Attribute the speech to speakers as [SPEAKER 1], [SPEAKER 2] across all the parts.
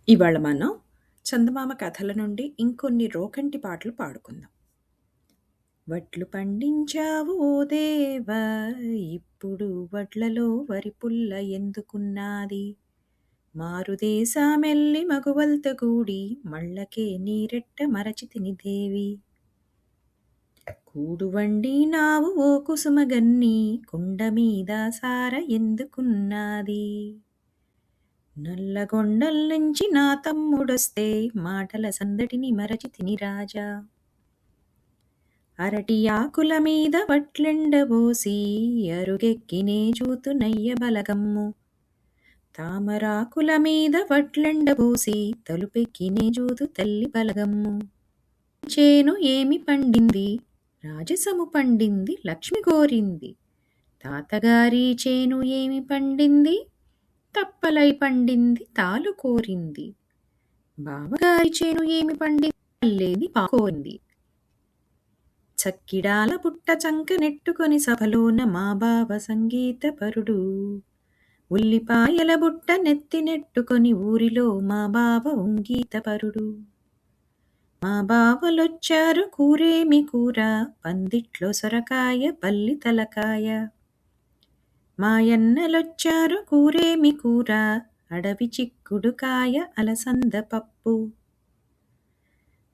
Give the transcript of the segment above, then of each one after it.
[SPEAKER 1] ఇవాళ మనం చందమామ కథల నుండి ఇంకొన్ని రోకంటి పాటలు పాడుకుందాం. వడ్లు పండించావు ఓ దేవా, ఇప్పుడు వడ్లలో వరి పుల్ల ఎందుకున్నాది? మారుదేశమెల్లి మగువల్తో గూడి మళ్ళకే నీరెట్ట మరచితిని దేవి. కూడు వండినావు ఓ కుసుమగన్ని, కుండ మీద సార ఎందుకున్నాది? నల్లగొండల్నుంచి నా తమ్ముడొస్తే మాటల సందడిని మరచితిని రాజా. అరటి ఆకుల మీద వడ్లెండబోసి అరుగెక్కినే జూతునయ్య బలగమ్ము. తామరాకుల మీద వడ్లెండబోసి తలుపెక్కినే జూతు తల్లి బలగమ్ము. చేను ఏమి పండింది? రాజసము పండింది, లక్ష్మి కోరింది. తాతగారి చేను ఏమి పండింది? తప్పలై పండింది, తాలు కోరింది. బావగారి చేను ఏమి పండింది? పల్లేని పాకోరింది. చక్కిడాల పుట్ట చంక నెట్టుకొని సభలోన మా బావ సంగీత పరుడు. ఉల్లిపాయల బుట్ట నెత్తి నెట్టుకొని ఊరిలో మా బావ ఉంగీత పరుడు. మా బావలొచ్చారు కూరేమి కూర, పందిట్లో సొరకాయ పల్లి తలకాయ. మాయన్నలొచ్చారు కూరేమి కూర, అడవి చిక్కుడుకాయ అలసంద పప్పు.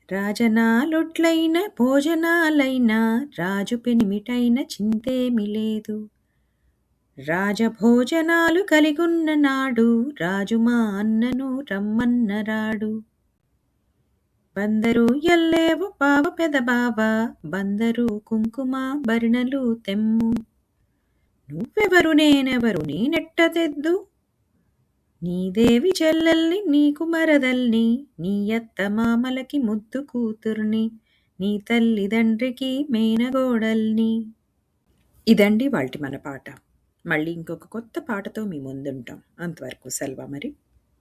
[SPEAKER 1] రాజనాలొట్లైన భోజనాలైన రాజు పెనిమిటైన చింతేమి లేదు. రాజభోజనాలు కలిగున్న నాడు రాజు మా అన్నను రమ్మన్నరాడు. బందరు ఎల్లేవు బావ పెదబావ, బందరు కుంకుమ బరిణలు తెమ్ము. నువ్వెవరు నేనెవరు నేనెట్ట తెద్దు? నీదేవి చెల్లెల్ని నీకు మరదల్ని, నీ అత్త మామలకి ముద్దు కూతుర్ని, నీ తల్లిదండ్రికి మేనగోడల్ని. ఇదండి వాల్టి మన పాట. మళ్ళీ ఇంకొక కొత్త పాటతో మీ ముందుంటాం. అంతవరకు సెలవు మరి.